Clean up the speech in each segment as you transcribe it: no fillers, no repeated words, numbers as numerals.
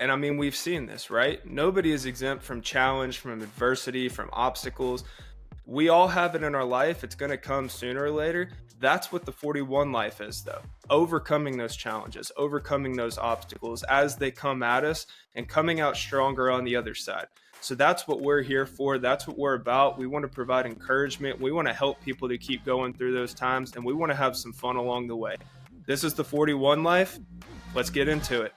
And I mean, we've seen this, right? Nobody is exempt from challenge, from adversity, from obstacles. We all have it in our life. It's going to come sooner or later. That's what the 41 life is, though. Overcoming those challenges, overcoming those obstacles as they come at us and coming out stronger on the other side. So that's what we're here for. That's what we're about. We want to provide encouragement. We want to help people to keep going through those times, and we want to have some fun along the way. This is the 41 life. Let's get into it.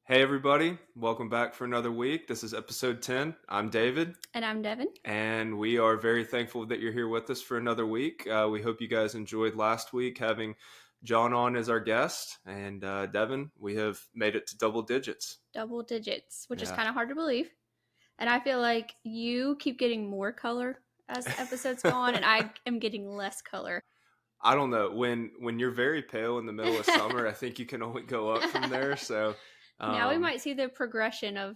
Hey everybody, welcome back for another week. This is episode 10. I'm David. And I'm Devin. And we are very thankful that you're here with us for another week. We hope you guys enjoyed last week having John on as our guest. And Devin, we have made it to double digits. Double digits, which is kind of hard to believe. And I feel like you keep getting more color as episodes go on, and I am getting less color. I don't know. When you're very pale in the middle of summer, I think you can only go up from there. So now we might see the progression of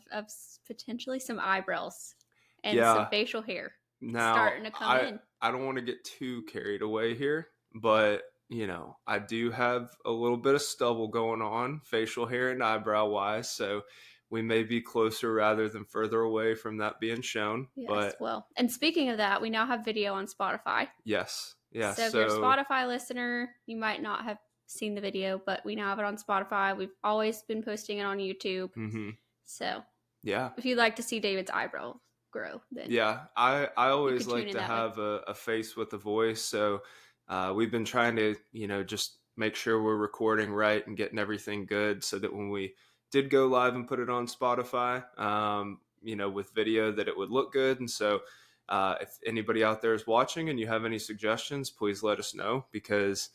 potentially some eyebrows and some facial hair starting to come in. I don't want to get too carried away here, but I do have a little bit of stubble going on, facial hair and eyebrow wise. So we may be closer rather than further away from that being shown. Yes, well, and speaking of that, we now have video on Spotify. Yes. Yeah. So if you're a Spotify listener, you might not have seen the video, but we now have it on Spotify. We've always been posting it on YouTube. Mm-hmm. So yeah, if you'd like to see David's eyebrow grow, then I always like to have a face with a voice. So we've been trying to just make sure we're recording right and getting everything good, so that when we did go live and put it on Spotify, with video, that it would look good. And so if anybody out there is watching and you have any suggestions, please let us know, because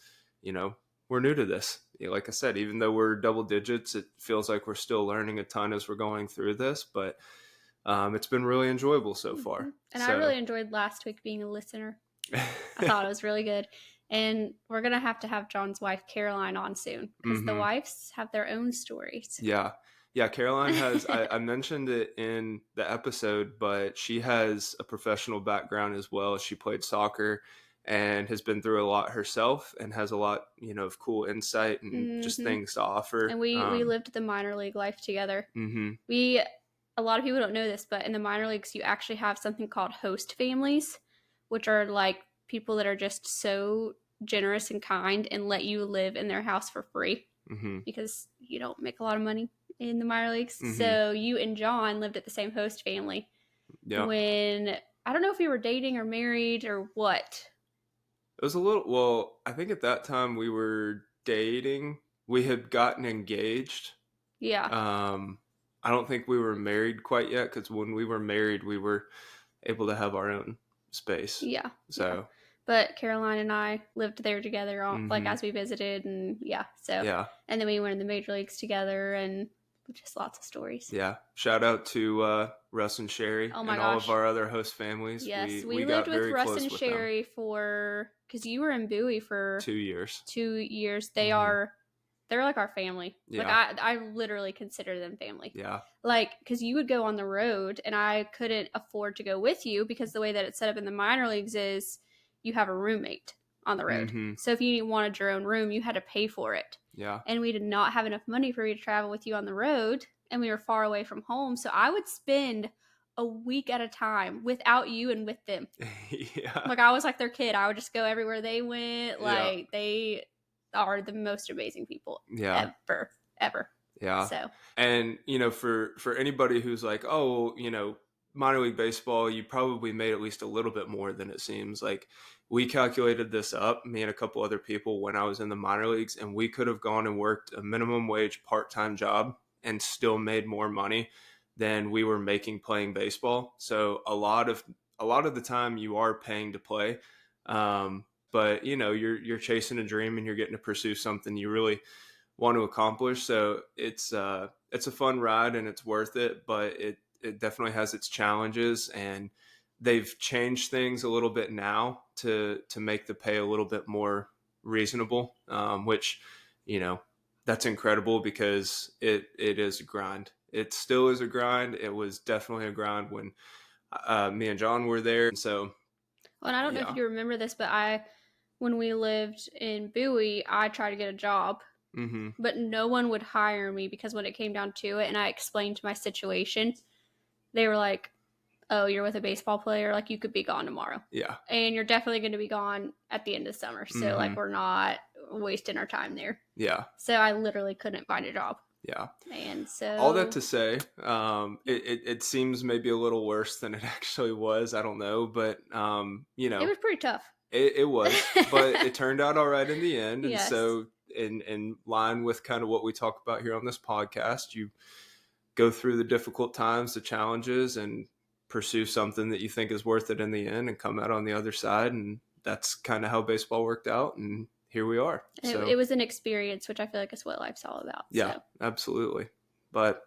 we're new to this. Like I said, even though we're double digits, it feels like we're still learning a ton as we're going through this, but it's been really enjoyable so far. And I really enjoyed last week being a listener. I thought it was really good. And we're going to have John's wife, Caroline, on soon, because the wives have their own stories. Yeah. Caroline has, I mentioned it in the episode, but she has a professional background as well. She played soccer and has been through a lot herself, and has a lot, of cool insight and just things to offer. And we lived the minor league life together. Mm-hmm. A lot of people don't know this, but in the minor leagues, you actually have something called host families, which are like people that are just so generous and kind and let you live in their house for free, because you don't make a lot of money in the minor leagues. So you and John lived at the same host family when, I don't know if you were dating or married or what. It was a little, well, I think at that time we were dating. We had gotten engaged. Yeah. I don't think we were married quite yet, because when we were married, we were able to have our own space. Yeah. So. Yeah. But Caroline and I lived there together, as we visited, and and then we went in the major leagues together, and just lots of stories. Yeah. Shout out to Russ and Sherry all of our other host families. Yes, we lived with Russ and Sherry because you were in Bowie for 2 years. 2 years. They're like our family. Yeah. Like I literally consider them family. Yeah. Like, because you would go on the road, and I couldn't afford to go with you, because the way that it's set up in the minor leagues is you have a roommate on the road. So if you wanted your own room, you had to pay for it. Yeah. And we did not have enough money for me to travel with you on the road, and we were far away from home. So I would spend a week at a time without you and with them. Yeah. Like, I was like their kid. I would just go everywhere they went. Like, they are the most amazing people ever. Yeah. So, and for anybody who's like, oh, minor league baseball, you probably made at least a little bit more than it seems. Like, we calculated this up, me and a couple other people, when I was in the minor leagues, and we could have gone and worked a minimum wage part-time job and still made more money than we were making playing baseball. So a lot of the time you are paying to play. But you're chasing a dream, and you're getting to pursue something you really want to accomplish. So it's a fun ride, and it's worth it, but it definitely has its challenges, and they've changed things a little bit now to make the pay a little bit more reasonable, which, you know, that's incredible because it is a grind. It still is a grind. It was definitely a grind when me and John were there. And so, Well, and I don't know if yeah. you remember this, but when we lived in Bowie, I tried to get a job, Mm-hmm. but no one would hire me because when it came down to it and I explained my situation, they were like, oh, you're with a baseball player, like you could be gone tomorrow. Yeah. And you're definitely going to be gone at the end of summer. So, Mm-hmm. like, we're not wasting our time there. Yeah. So, I literally couldn't find a job. Yeah. And All that so, to say, it seems maybe a little worse than it actually was. I don't know, but you it know, was pretty tough. it was, but it turned out all right in the end. And Yes. so, in line with kind of what we talk about here on this podcast, you go through the difficult times, the challenges, and pursue something that you think is worth it in the end, and come out on the other side. And that's kind of how baseball worked out. And here we are. So It was an experience, which I feel like is what life's all about. yeah, so. absolutely. But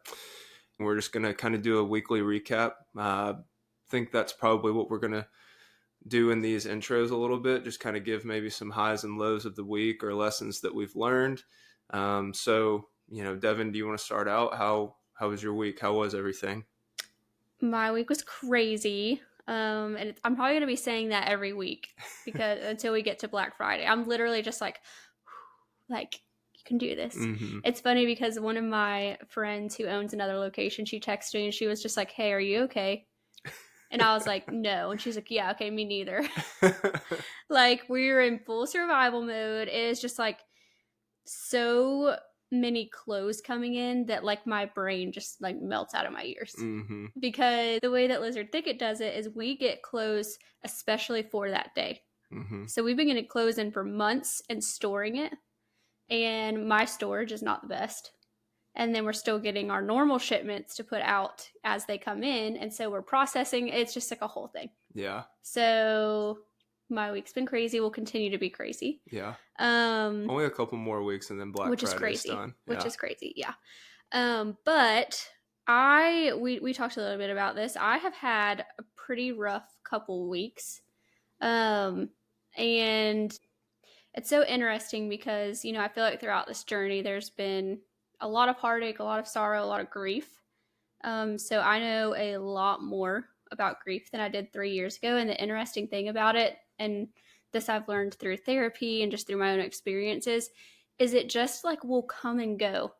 we're just going to kind of do a weekly recap. I think that's probably what we're going to do in these intros a little bit, just kind of give maybe some highs and lows of the week or lessons that we've learned. So, you know, Devin, do you want to start out? How was your week? How was everything? My week was crazy. And I'm probably going to be saying that every week because until we get to Black Friday, I'm literally just like, you can do this. Mm-hmm. It's funny because one of my friends who owns another location, she texted me and she was just like, hey, are you okay? And I was like, no. And she's like, yeah, okay, me neither. Like, we're in full survival mode. It is just like so many clothes coming in that like my brain just like melts out of my ears. Mm-hmm. Because the way that Lizard Thicket does it is we get clothes especially for that day. Mm-hmm. So we've been getting clothes in for months and storing it. And my storage is not the best. And then we're still getting our normal shipments to put out as they come in. And so we're processing. It's just like a whole thing. Yeah. So my week's been crazy. Will continue to be crazy. Yeah. Only a couple more weeks and then Black which Friday is crazy. is done. Which is crazy. Yeah. But we talked a little bit about this. I have had a pretty rough couple weeks. And it's so interesting because, you know, I feel like throughout this journey, there's been a lot of heartache, a lot of sorrow, a lot of grief. So I know a lot more about grief than I did 3 years ago. And the interesting thing about it, and this I've learned through therapy and just through my own experiences, is it just like will come and go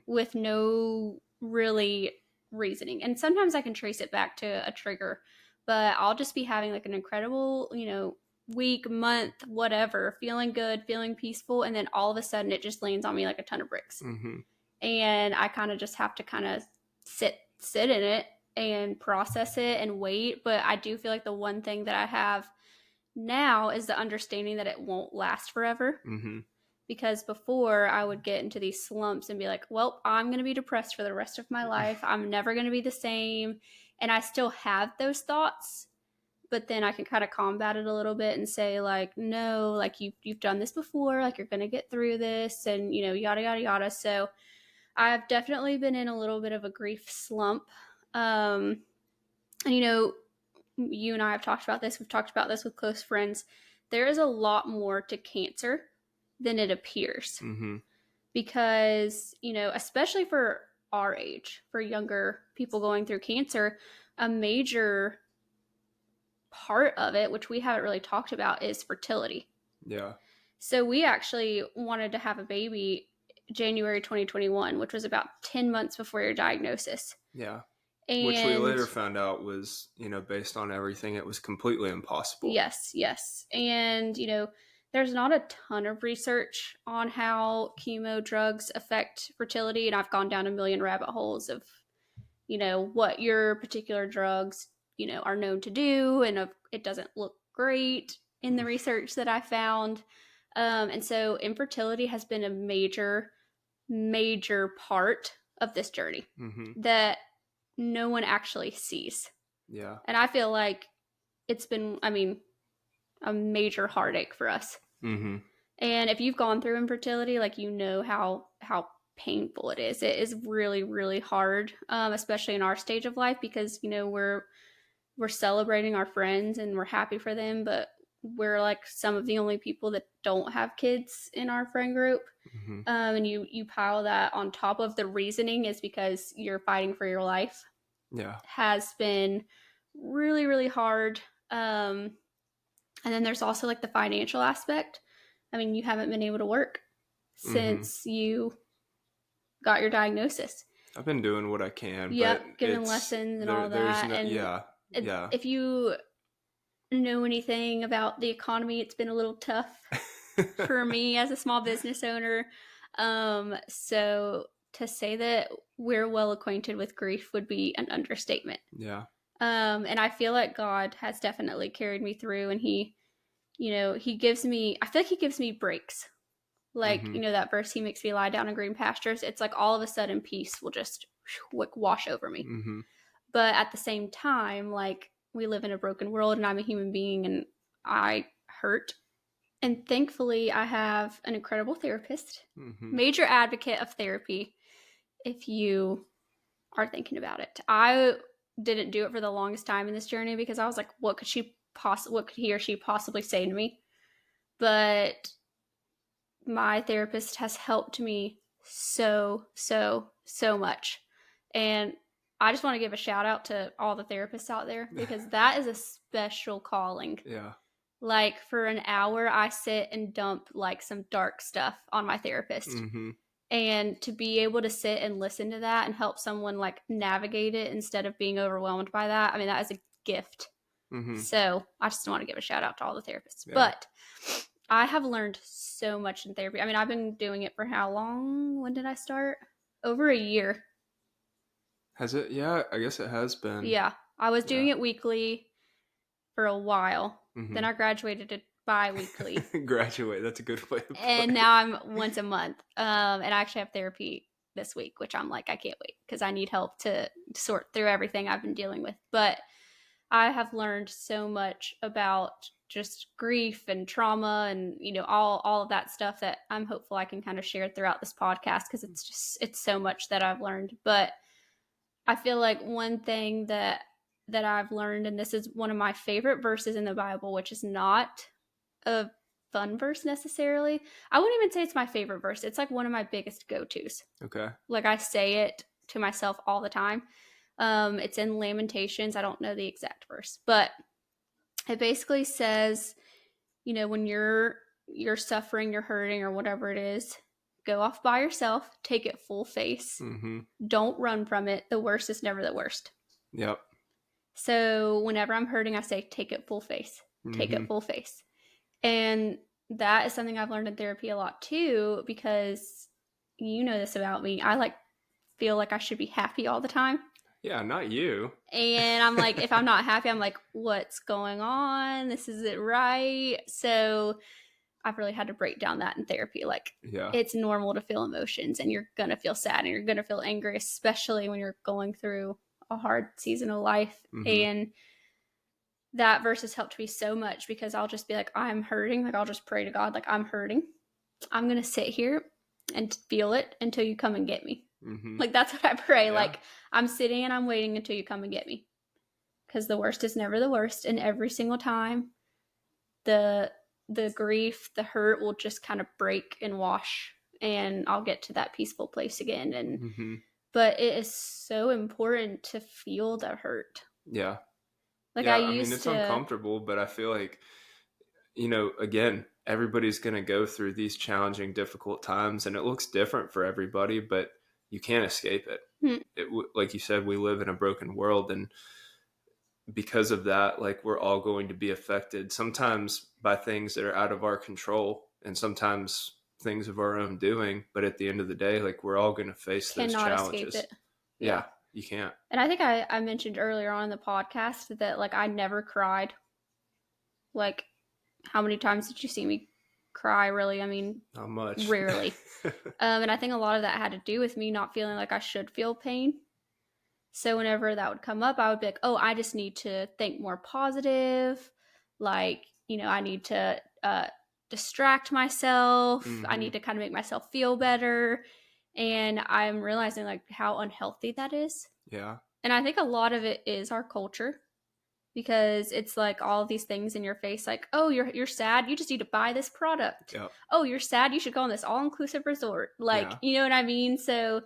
with no really reasoning. And sometimes I can trace it back to a trigger, but I'll just be having like an incredible, you know, week, month, whatever, feeling good, feeling peaceful, and then all of a sudden it just lands on me like a ton of bricks. And I kind of just have to kind of sit in it and process it and wait. But I do feel like the one thing that I have now is the understanding that it won't last forever. Because before I would get into these slumps and be like, well, I'm going to be depressed for the rest of my life. I'm never going to be the same. And I still have those thoughts, but then I can kind of combat it a little bit and say like, no, like you've done this before, like you're going to get through this and, you know, yada, yada, yada. So I've definitely been in a little bit of a grief slump. And, you know, you and I have talked about this. We've talked about this with close friends. There is a lot more to cancer than it appears. Because, you know, especially for our age, for younger people going through cancer, a major part of it, which we haven't really talked about, is fertility. Yeah. So we actually wanted to have a baby January 2021, which was about 10 months before your diagnosis. Yeah. And which we later found out was, you know, based on everything, it was completely impossible. Yes. And, you know, there's not a ton of research on how chemo drugs affect fertility. And I've gone down a million rabbit holes of, you know, what your particular drugs, you know, are known to do. And it doesn't look great in the research that I found. And so infertility has been a major part of this journey that no one actually sees. Yeah. And I feel like it's been, I mean, a major heartache for us. And if you've gone through infertility, like, you know how painful it is. It is really, really hard, especially in our stage of life, because we're celebrating our friends and we're happy for them, but we're like some of the only people that don't have kids in our friend group. Mm-hmm. And you pile that on top of the reasoning is because you're fighting for your life. Yeah. Has been really, really hard. And then there's also like the financial aspect. I mean, you haven't been able to work since you got your diagnosis. I've been doing what I can, Yep, but giving lessons and all there's that. no, And yeah. if you know anything about the economy, it's been a little tough for me as a small business owner. So to say that we're well acquainted with grief would be an understatement. Yeah. And I feel like God has definitely carried me through, and he gives me, I feel like he gives me breaks. Like, that verse, he makes me lie down in green pastures. It's like all of a sudden peace will just wash over me. Mm-hmm. But at the same time, like, we live in a broken world and I'm a human being and I hurt. And thankfully, I have an incredible therapist, major advocate of therapy, if you are thinking about it. I didn't do it for the longest time in this journey because I was like, what could he or she possibly say to me? But my therapist has helped me so much. And I just want to give a shout out to all the therapists out there, because that is a special calling. Yeah. Like, for an hour, I sit and dump like some dark stuff on my therapist. And to be able to sit and listen to that and help someone like navigate it instead of being overwhelmed by that, I mean, that is a gift. So I just want to give a shout out to all the therapists. Yeah. But I have learned so much in therapy. I mean, I've been doing it for how long? When did I start? Over a year. Has it? Yeah, I guess it has been. Yeah. I was doing it weekly for a while. Then I graduated to bi-weekly. Graduate. That's a good way to put it. And now I'm once a month. And I actually have therapy this week, which I'm like, I can't wait because I need help to sort through everything I've been dealing with. But I have learned so much about just grief and trauma and, all of that stuff that I'm hopeful I can kind of share throughout this podcast, because it's so much that I've learned. But I feel like one thing that I've learned, and this is one of my favorite verses in the Bible, which is not a fun verse necessarily. I wouldn't even say it's my favorite verse. It's like one of my biggest go-tos. Okay. Like, I say it to myself all the time. It's in Lamentations. I don't know the exact verse, but it basically says, when you're suffering, you're hurting, or whatever it is, go off by yourself, take it full face. Don't run from it. The worst is never the worst. Yep. So whenever I'm hurting, I say, take it full face. Take it full face. And that is something I've learned in therapy a lot too, because you know this about me. I feel like I should be happy all the time. Yeah, not you. And I'm like, if I'm not happy, I'm like, what's going on? This isn't right. So I've really had to break down that in therapy. Like, it's normal to feel emotions, and you're going to feel sad and you're going to feel angry, especially when you're going through a hard season of life. And that verse has helped me so much, because I'll just be like, I'm hurting. Like, I'll just pray to God, like, I'm hurting. I'm going to sit here and feel it until you come and get me. Like, that's what I pray. Yeah. Like, I'm sitting and I'm waiting until you come and get me, because the worst is never the worst. And every single time the grief, the hurt will just kind of break and wash, and I'll get to that peaceful place again. And but it is so important to feel the hurt. Yeah. Like, I mean, it's uncomfortable, but I feel like, again, everybody's going to go through these challenging, difficult times, and it looks different for everybody, but you can't escape it. Like you said, we live in a broken world, and because of that, like, we're all going to be affected, sometimes by things that are out of our control, and sometimes things of our own doing. But at the end of the day, like, we're all going to face those challenges. Escape it. Yeah, you can't. And I think I mentioned earlier on in the podcast that, like, I never cried. Like, how many times did you see me cry, really? I mean, not much. Rarely. And I think a lot of that had to do with me not feeling like I should feel pain. So whenever that would come up, I would be like, oh, I just need to think more positive. Like, I need to distract myself. I need to kind of make myself feel better. And I'm realizing like how unhealthy that is. Yeah. And I think a lot of it is our culture, because it's like all these things in your face, like, oh, you're sad, you just need to buy this product. Yep. Oh, you're sad, you should go on this all-inclusive resort. Like, Yeah. you know what I mean? So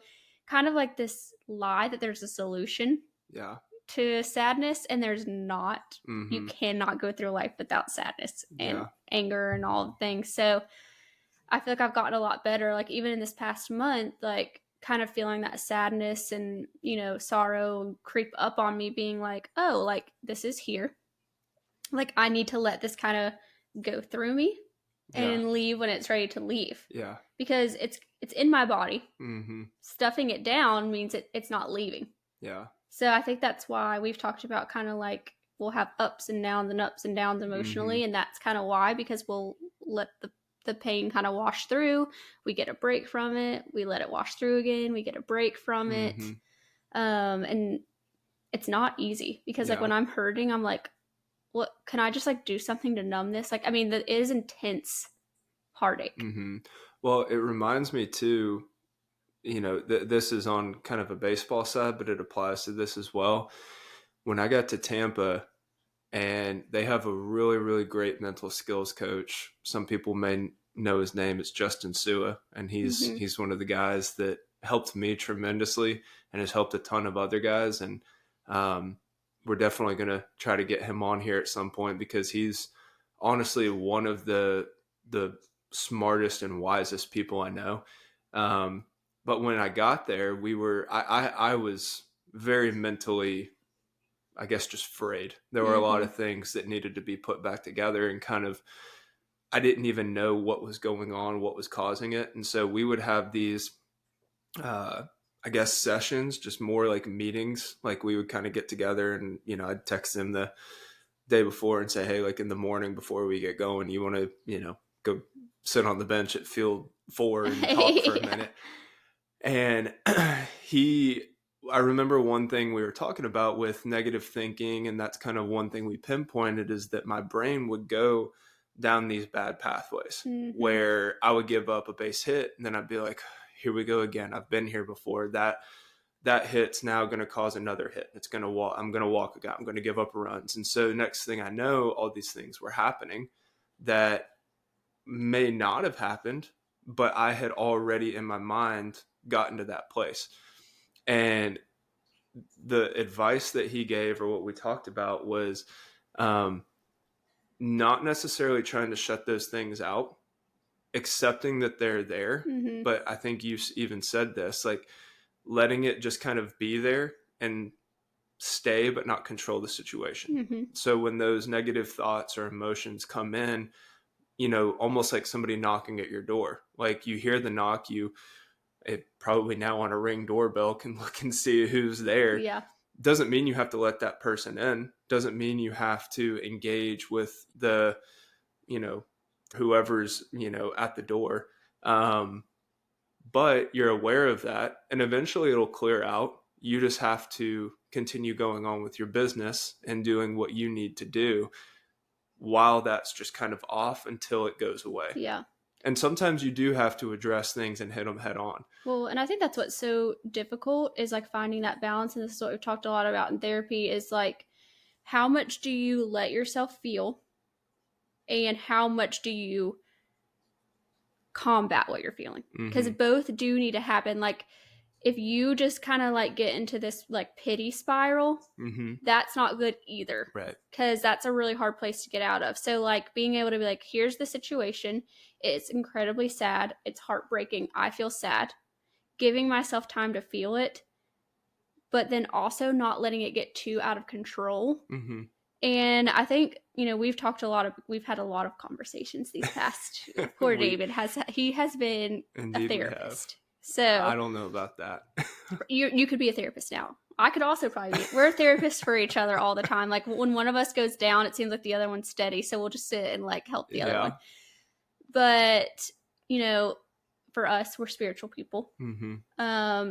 kind of like this lie that there's a solution Yeah. to sadness, and there's not. You Mm-hmm. cannot go through life without sadness and Yeah. anger and all the things. So I feel like I've gotten a lot better, like even in this past month, like kind of feeling that sadness and, sorrow creep up on me, being like, oh, like this is here, like I need to let this kind of go through me Yeah. and leave when it's ready to leave, Yeah. because it's in my body. Mm-hmm. Stuffing it down means it's not leaving. Yeah. So I think that's why we've talked about kind of like we'll have ups and downs Mm-hmm. emotionally, and that's kind of why, because we'll let the pain kind of wash through. We get a break from it. We let it wash through again. We get a break from it. Mm-hmm. And it's not easy, because like Yeah. when I'm hurting, I'm like, what can I just like do something to numb this? Like, I mean, that is intense heartache. Mm-hmm. Well, it reminds me too, this is on kind of a baseball side, but it applies to this as well. When I got to Tampa, and they have a really, really great mental skills coach. Some people may know his name. It's Justin Sua, and he's Mm-hmm. he's one of the guys that helped me tremendously and has helped a ton of other guys. And we're definitely going to try to get him on here at some point, because he's honestly one of the smartest and wisest people I know. But when I got there, I was very mentally, I guess, just frayed. There were a lot Mm-hmm. of things that needed to be put back together, and kind of, I didn't even know what was going on, what was causing it. And so we would have these, uh, I guess, sessions, just more like meetings. Like we would kind of get together, and, I'd text him the day before and say, hey, like in the morning before we get going, you want to, go sit on the bench at field 4 and talk for a Yeah. minute. And he, I remember one thing we were talking about with negative thinking, and that's kind of one thing we pinpointed, is that my brain would go down these bad pathways Mm-hmm. where I would give up a base hit, and then I'd be like, here we go again. I've been here before. That hit's now going to cause another hit. It's going to walk. I'm going to walk a guy. I'm going to give up runs. And so next thing I know, all these things were happening that may not have happened, but I had already in my mind gotten to that place. And the advice that he gave, or what we talked about, was um, not necessarily trying to shut those things out, accepting that they're there. Mm-hmm. But I think you even said this, like letting it just kind of be there and stay, but not control the situation. Mm-hmm. So when those negative thoughts or emotions come in, almost like somebody knocking at your door, like you hear the knock, it probably now on a Ring doorbell can look and see who's there. Yeah. Doesn't mean you have to let that person in. Doesn't mean you have to engage with the, you know, whoever's, at the door. But you're aware of that, and eventually it'll clear out. You just have to continue going on with your business and doing what you need to do while that's just kind of off until it goes away. Yeah. And sometimes you do have to address things and hit them head on. Well, and I think that's what's so difficult, is like finding that balance. And this is what we've talked a lot about in therapy, is like, how much do you let yourself feel, and how much do you combat what you're feeling? Because Mm-hmm. both do need to happen. Like, if you just kind of like get into this like pity spiral, Mm-hmm. that's not good either, Right. because that's a really hard place to get out of. So like being able to be like, here's the situation, it's incredibly sad, it's heartbreaking, I feel sad, giving myself time to feel it, but then also not letting it get too out of control. Mm-hmm. And I think, we've had a lot of conversations these past, poor we David has been a Indeed we have. therapist. So I don't know about that. you could be a therapist now. I could also probably be. We're therapists for each other all the time. Like when one of us goes down, it seems like the other one's steady. So we'll just sit and like help the other one. Yeah. But, for us, we're spiritual people. Mm-hmm.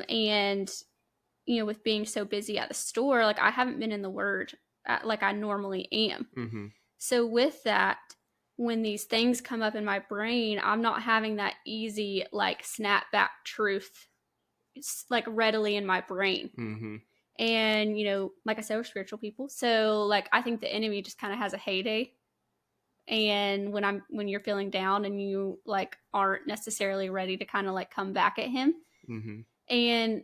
And, with being so busy at the store, like I haven't been in the Word like I normally am. Mm-hmm. So with that, when these things come up in my brain, I'm not having that easy like snap back truth like readily in my brain. Mm-hmm. And, like I said, we're spiritual people. So like I think the enemy just kind of has a heyday. And when you're feeling down and you like aren't necessarily ready to kind of like come back at him. Mm-hmm. And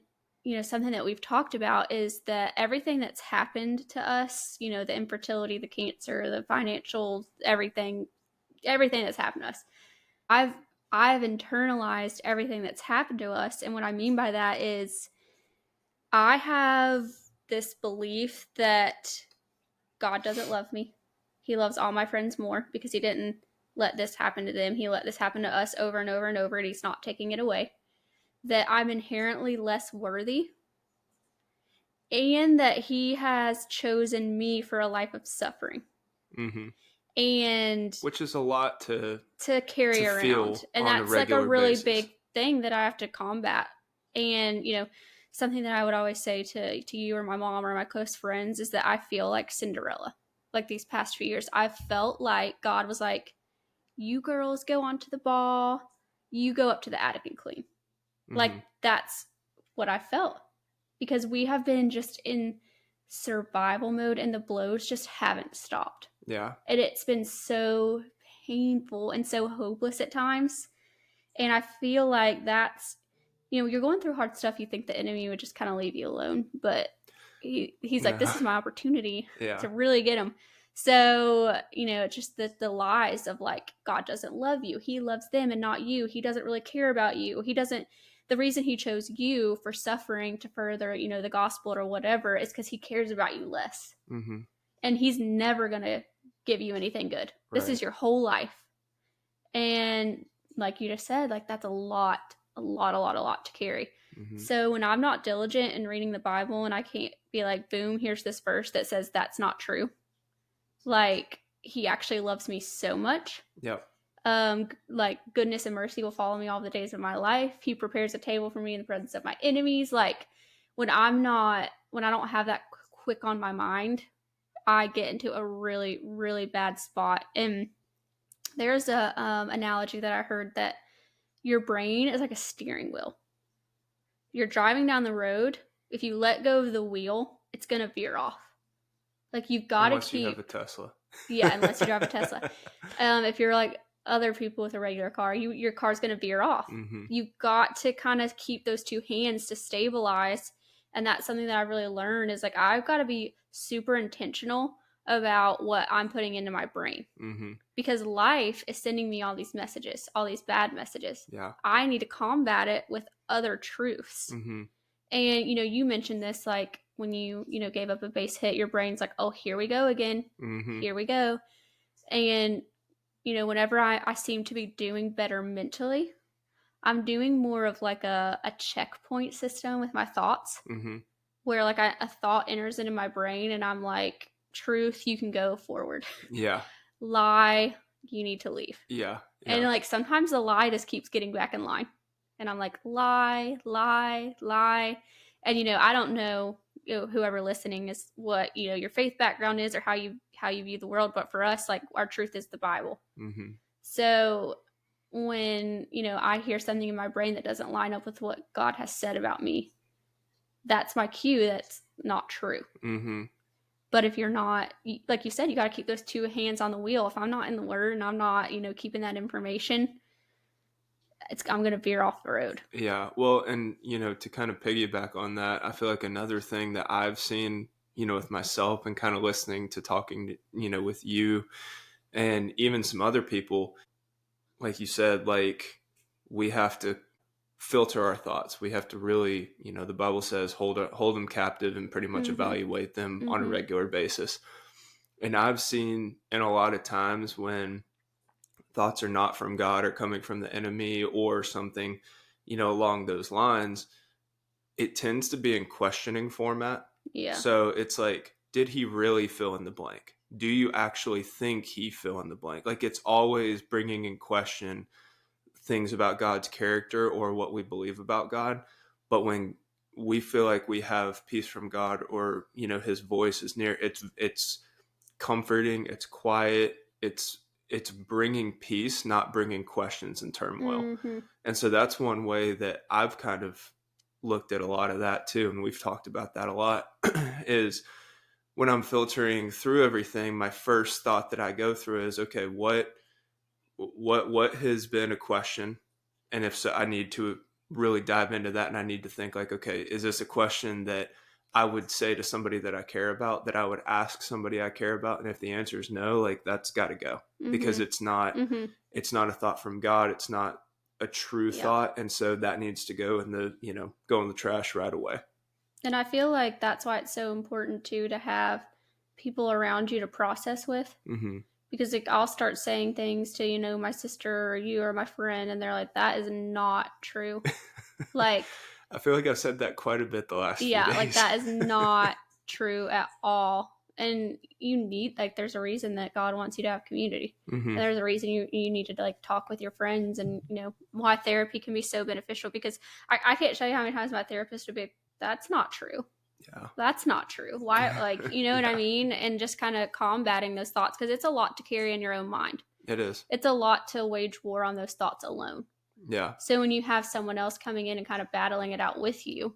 something that we've talked about is that everything that's happened to us, the infertility, the cancer, the financial, everything that's happened to us, I've I've internalized everything that's happened to us. And what I mean by that is I have this belief that God doesn't love me. He loves all my friends more because he didn't let this happen to them. He let this happen to us over and over and over, and he's not taking it away. That I'm inherently less worthy, and that he has chosen me for a life of suffering. Mm-hmm. And which is a lot to carry around. feel And on a that's like a regular really basis. big thing that I have to combat. And, something that I would always say to you or my mom or my close friends is that I feel like Cinderella. Like these past few years, I've felt like God was like, you girls go onto the ball, you go up to the attic and clean. Like Mm-hmm. that's what I felt. Because we have been just in survival mode and the blows just haven't stopped. Yeah. And it's been so painful and so hopeless at times. And I feel like that's, you're going through hard stuff. You think the enemy would just kind of leave you alone. But he's like, No. this is my opportunity Yeah. to really get him. So, just the lies of like, God doesn't love you. He loves them and not you. He doesn't really care about you. The reason he chose you for suffering to further, the gospel or whatever is because he cares about you less. Mm-hmm. And he's never going to give you anything good. This Right. is your whole life. And like you just said, like that's a lot to carry. Mm-hmm. So when I'm not diligent in reading the Bible and I can't be like, boom, here's this verse that says that's not true. Like he actually loves me so much. Yep. Like goodness and mercy will follow me all the days of my life. He prepares a table for me in the presence of my enemies. Like when I don't have that quick on my mind, I get into a really, really bad spot. And there's a analogy that I heard that your brain is like a steering wheel. You're driving down the road. If you let go of the wheel, it's going to veer off. Like you've got to Unless you have keep, a Tesla. yeah, unless you drive a Tesla. If you're like other people with a regular car, your car's going to veer off. Mm-hmm. You've got to kind of keep those two hands to stabilize. And that's something that I really learned is like, I've got to be super intentional about what I'm putting into my brain. Mm-hmm. Because life is sending me all these messages, all these bad messages. Yeah. I need to combat it with other truths. Mm-hmm. And, you mentioned this, like when you gave up a base hit, your brain's like, oh, here we go again. Mm-hmm. Here we go. And, whenever I seem to be doing better mentally, I'm doing more of like a checkpoint system with my thoughts, Mm-hmm. where like a thought enters into my brain and I'm like, truth, you can go forward. Yeah. Lie, you need to leave. Yeah. And like sometimes the lie just keeps getting back in line. And I'm like, lie, lie, lie. And I don't know, whoever listening is what, your faith background is or how you view the world, but for us, like our truth is the Bible. Mm-hmm. So when, I hear something in my brain that doesn't line up with what God has said about me, that's my cue that's not true. Mm-hmm. But if you're not, like you said, you got to keep those two hands on the wheel. If I'm not in the word and I'm not, keeping that information, I'm going to veer off the road. Yeah. Well, and, to kind of piggyback on that, I feel like another thing that I've seen, with myself and kind of listening to talking, with you and even some other people, like you said, like we have to filter our thoughts. We have to really, the Bible says, hold them captive and pretty much evaluate them on a regular basis. And I've seen in a lot of times when thoughts are not from God or coming from the enemy or something, along those lines, it tends to be in questioning format. Yeah. So it's like, did he really fill in the blank? Do you actually think he fill in the blank? Like it's always bringing in question things about God's character or what we believe about God. But when we feel like we have peace from God or, his voice is near, it's comforting, it's quiet, it's bringing peace, not bringing questions and turmoil. And so that's one way that I've kind of looked at a lot of that too, and we've talked about that a lot, is when I'm filtering through everything, my first thought that I go through is, okay, what has been a question? And if so, I need to really dive into that, and I need to think like, okay, is this a question that I would say to somebody that I care about, that I would ask somebody I care about? And if the answer is no, like that's got to go, because Mm-hmm. Mm-hmm. it's not a thought from God. It's not a true Yeah. thought. And so that needs to go in go in the trash right away. And I feel like that's why it's so important too to have people around you to process with. Mm-hmm. Because like I'll start saying things to, my sister or you or my friend, and they're like, that is not true. Like, I feel like I've said that quite a bit the last few yeah, like days. that is not true at all. And you need, like, there's a reason that God wants you to have community. Mm-hmm. And there's a reason you need to like talk with your friends, and why therapy can be so beneficial. Because I can't tell you how many times my therapist would be like, that's not true. Yeah. That's not true. Why? Like, you know what I Yeah. mean? And just kind of combating those thoughts, because it's a lot to carry in your own mind. It is. It's a lot to wage war on those thoughts alone. Yeah. So when you have someone else coming in and kind of battling it out with you,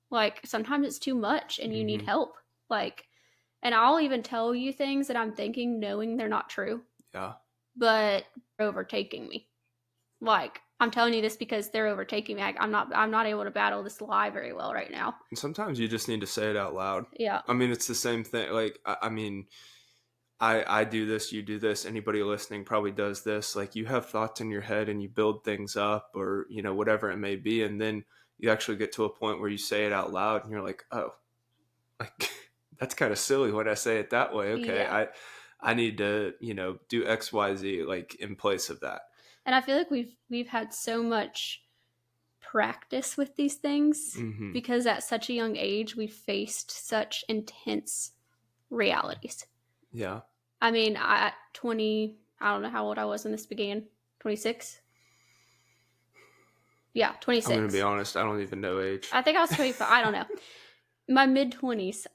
like sometimes it's too much and you need Mm-hmm. help. Like, and I'll even tell you things that I'm thinking knowing they're not true, Yeah. but they're overtaking me. Like, I'm telling you this because they're overtaking me. I'm not able to battle this lie very well right now. And sometimes you just need to say it out loud. Yeah. I mean, it's the same thing. Like, I mean, I do this, you do this, anybody listening probably does this. Like, you have thoughts in your head and you build things up, or, whatever it may be. And then you actually get to a point where you say it out loud and you're like, oh, like, that's kind of silly when I say it that way. Okay. Yeah. I need to, do X, Y, Z, like in place of that. And I feel like we've had so much practice with these things, Mm-hmm. because at such a young age we faced such intense realities. Yeah. I mean, at 20, I don't know how old I was when this began. 26? Yeah, 26. I'm going to be honest. I don't even know age. I think I was 25. I don't know. My mid-20s.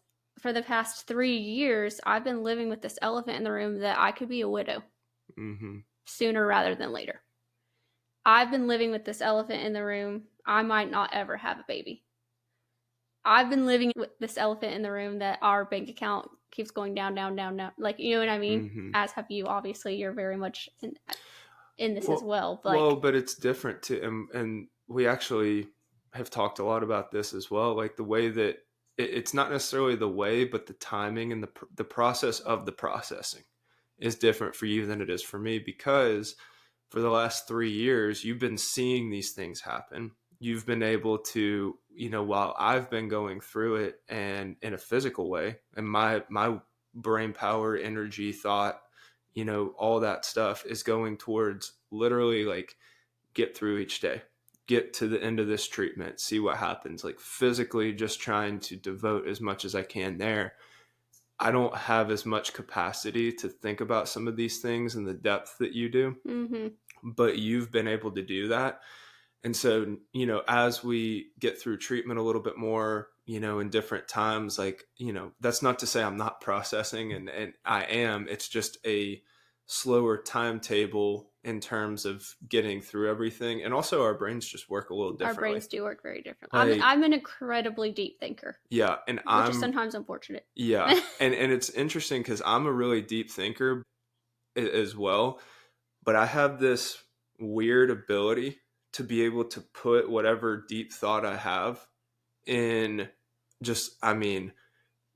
For the past 3 years, I've been living with this elephant in the room that I could be a widow Mm-hmm. sooner rather than later. I've been living with this elephant in the room. I might not ever have a baby. I've been living with this elephant in the room that our bank account keeps going down, down, down, down. Like, you know what I mean? Mm-hmm. As have you. Obviously, you're very much in this Well, as well. but it's different too. And we actually have talked a lot about this as well. Like the way that it's not necessarily the way, but the timing and the process of the processing is different for you than it is for me, because for the last 3 years, you've been seeing these things happen. You've been able to, while I've been going through it and in a physical way, and my brain power, energy, thought, all that stuff is going towards literally like get through each day, get to the end of this treatment, see what happens, like physically just trying to devote as much as I can there. I don't have as much capacity to think about some of these things in the depth that you do, mm-hmm. but you've been able to do that. And so, as we get through treatment a little bit more, in different times, like, that's not to say I'm not processing, and I am. It's just a slower timetable in terms of getting through everything. And also our brains just work a little differently. Our brains do work very differently. I'm an incredibly deep thinker. Yeah. And which is sometimes unfortunate. Yeah. and it's interesting because I'm a really deep thinker as well, but I have this weird ability to be able to put whatever deep thought I have in just, I mean,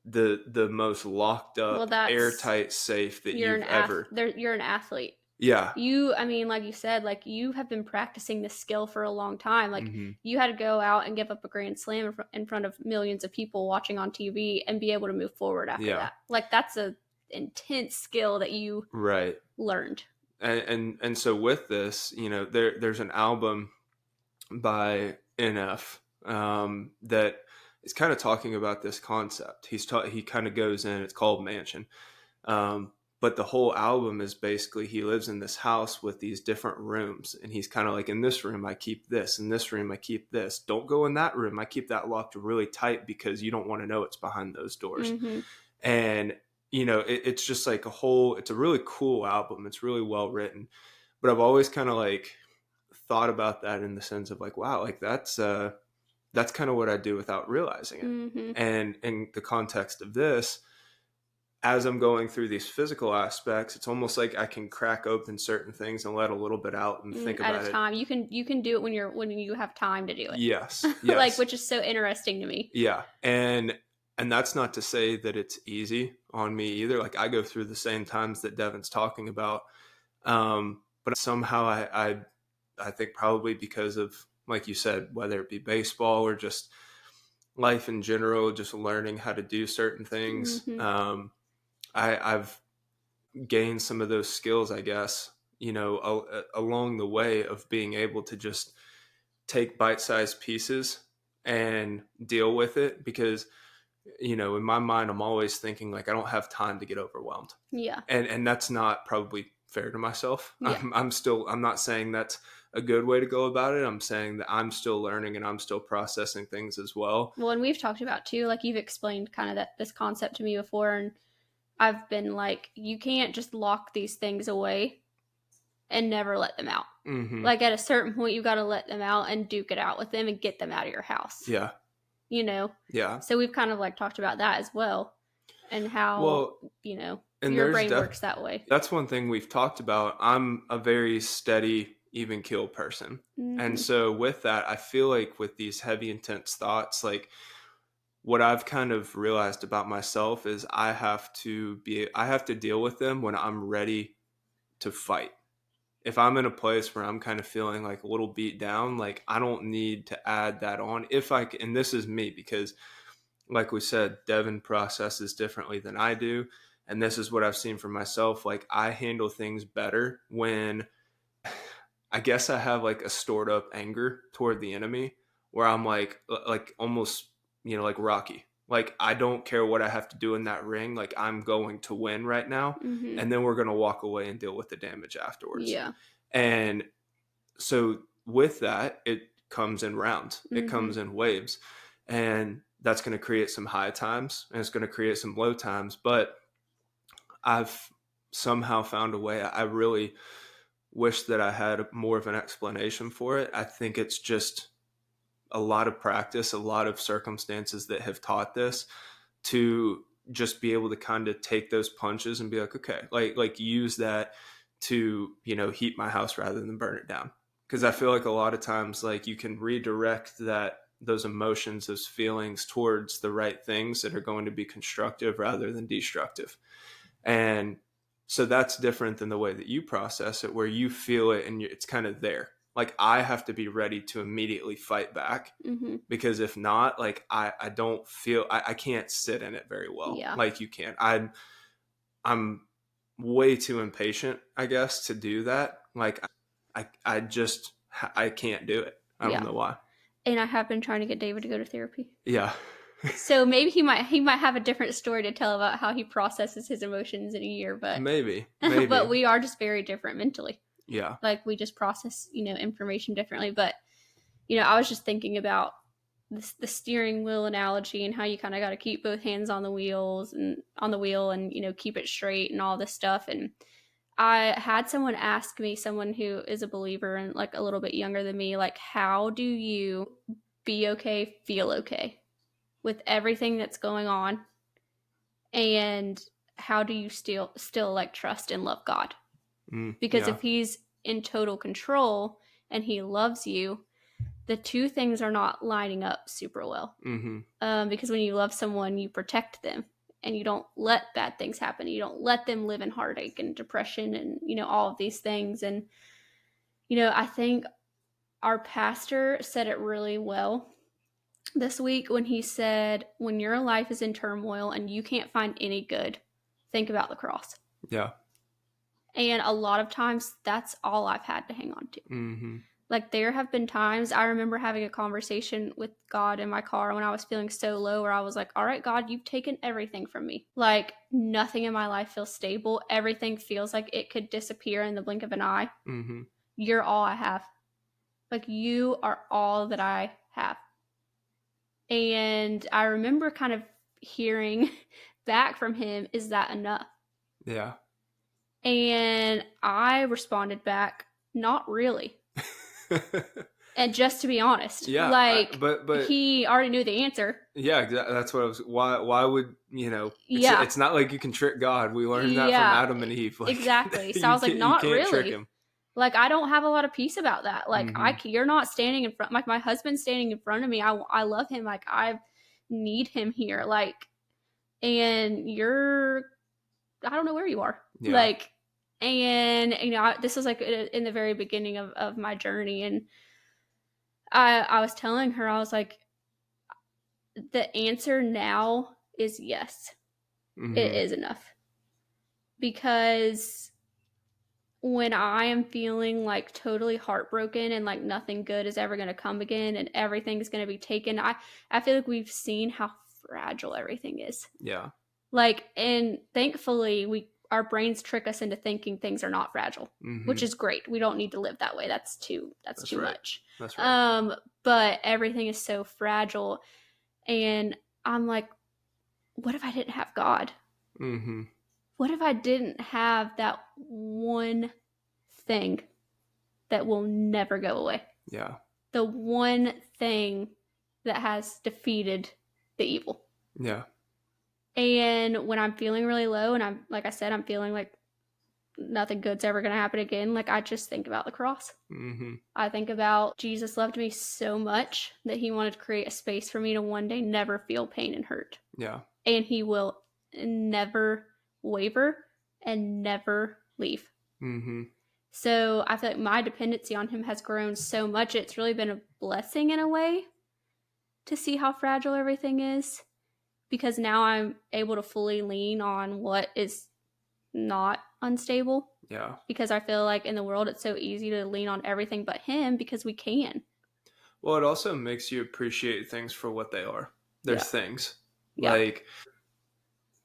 the most locked up, airtight safe that you've ever. You're an athlete. Yeah. I mean, like you said, like you have been practicing this skill for a long time. Like Mm-hmm. you had to go out and give up a grand slam in front of millions of people watching on TV and be able to move forward after that. Like that's a intense skill that you learned. And so with this, there's an album by NF that is kind of talking about this concept. He kind of goes in. It's called Mansion, but the whole album is basically he lives in this house with these different rooms, and he's kind of like, in this room I keep this, in this room I keep this. Don't go in that room. I keep that locked really tight because you don't want to know it's behind those doors. Mm-hmm. And it's just like it's a really cool album. It's really well written, but I've always kind of like thought about that in the sense of like, wow, like that's that's kind of what I do without realizing it. Mm-hmm. And in the context of this, as I'm going through these physical aspects, it's almost like I can crack open certain things and let a little bit out and think At a about it. time. You can do it when you have time to do Yes, it. Like, yes, which is so interesting to me. yeah, and that's not to say that it's easy on me either. Like I go through the same times that Devin's talking about, but somehow I think probably because of, like you said, whether it be baseball or just life in general, just learning how to do certain things. Mm-hmm. I've gained some of those skills, I guess, along the way of being able to just take bite-sized pieces and deal with it because, in my mind, I'm always thinking like I don't have time to get overwhelmed. Yeah. And that's not probably fair to myself. Yeah. I'm not saying that's a good way to go about it. I'm saying that I'm still learning and I'm still processing things as well. Well, and we've talked about too, like you've explained kind of this concept to me before, and I've been like, you can't just lock these things away and never let them out. Mm-hmm. Like at a certain point, you got to let them out and duke it out with them and get them out of your house. Yeah. Yeah. So we've kind of like talked about that as well, and how and your brain works that way. That's one thing we've talked about. I'm a very steady, even keel person. Mm-hmm. And so with that, I feel like with these heavy, intense thoughts, like what I've kind of realized about myself is I have to deal with them when I'm ready to fight. If I'm in a place where I'm kind of feeling like a little beat down, like I don't need to add that on. And this is me because like we said, Devin processes differently than I do. And this is what I've seen for myself. Like I handle things better when I guess I have like a stored up anger toward the enemy where I'm like almost, like Rocky. Like I don't care what I have to do in that ring. Like I'm going to win right now. Mm-hmm. And then we're going to walk away and deal with the damage afterwards. Yeah. And so with that, it comes in rounds. It Mm-hmm. comes in waves. And that's going to create some high times and it's going to create some low times. But I've somehow found a way. I really wish that I had more of an explanation for it. I think it's just a lot of practice, a lot of circumstances that have taught this to just be able to kind of take those punches and be like, okay, like use that to, heat my house rather than burn it down. Because I feel like a lot of times, like you can redirect those emotions, those feelings towards the right things that are going to be constructive rather than destructive. And so that's different than the way that you process it, where you feel it and it's kind of there. Like I have to be ready to immediately fight back mm-hmm. because if not, like I don't feel, I can't sit in it very well. Yeah. Like you can. I'm way too impatient, I guess, to do that. Like I just, I can't do it. I don't know why. And I have been trying to get David to go to therapy. Yeah. So maybe he might have a different story to tell about how he processes his emotions in a year, but maybe. But we are just very different mentally. Yeah. Like we just process, information differently. But, I was just thinking about the steering wheel analogy and how you kind of got to keep both hands on the wheel and, keep it straight and all this stuff. And I had someone ask me, someone who is a believer and like a little bit younger than me, like, how do you be okay, feel okay with everything that's going on? And how do you still like trust and love God? Because if he's in total control and he loves you, the two things are not lining up super well. Mm-hmm. Because when you love someone, you protect them and you don't let bad things happen. You don't let them live in heartache and depression and, all of these things. And, I think our pastor said it really well this week when he said, when your life is in turmoil and you can't find any good, think about the cross. Yeah. And a lot of times that's all I've had to hang on to. Mm-hmm. Like there have been times I remember having a conversation with God in my car when I was feeling so low where I was like, all right, God, you've taken everything from me. Like nothing in my life feels stable. Everything feels like it could disappear in the blink of an eye. Mm-hmm. You're all I have. Like you are all that I have. And I remember kind of hearing back from him, is that enough? Yeah. And I responded back, not really. And just to be honest, Yeah, like but he already knew the answer. yeah, exactly. That's what I was. Why would you know? Yeah. It's not like you can trick God. We learned that from Yeah, Adam and Eve. Like exactly. So I was like, you not can't trick really. him. Like, I don't have a lot of peace about that. Like, Mm-hmm. you're not standing in front, like, my husband's standing in front of me. I love him. Like, I need him here. Like, and I don't know where you are. Yeah. Like, and, this was like in the very beginning of my journey. And I was telling her, I was like, the answer now is yes, it Mm-hmm. is enough. Because when I am feeling like totally heartbroken and like nothing good is ever going to come again and everything is going to be taken, I feel like we've seen how fragile everything is. Yeah. Like, and thankfully our brains trick us into thinking things are not fragile, Mm-hmm. which is great. We don't need to live that way. That's too Right. much. That's right. But everything is so fragile, and I'm like, what if I didn't have God? Mm-hmm. What if I didn't have that one thing that will never go away? Yeah. The one thing that has defeated the evil. Yeah. And when I'm feeling really low and like I said, I'm feeling like nothing good's ever going to happen again, like I just think about the cross. Mm-hmm. I think about Jesus loved me so much that he wanted to create a space for me to one day never feel pain and hurt. Yeah. And he will never waver and never leave. Mm-hmm. So I feel like my dependency on him has grown so much. It's really been a blessing in a way to see how fragile everything is, because now I'm able to fully lean on what is not unstable. Yeah. Because I feel like in the world it's so easy to lean on everything but him because we can. Well, it also makes you appreciate things for what they are. There's Yeah. things Yeah. like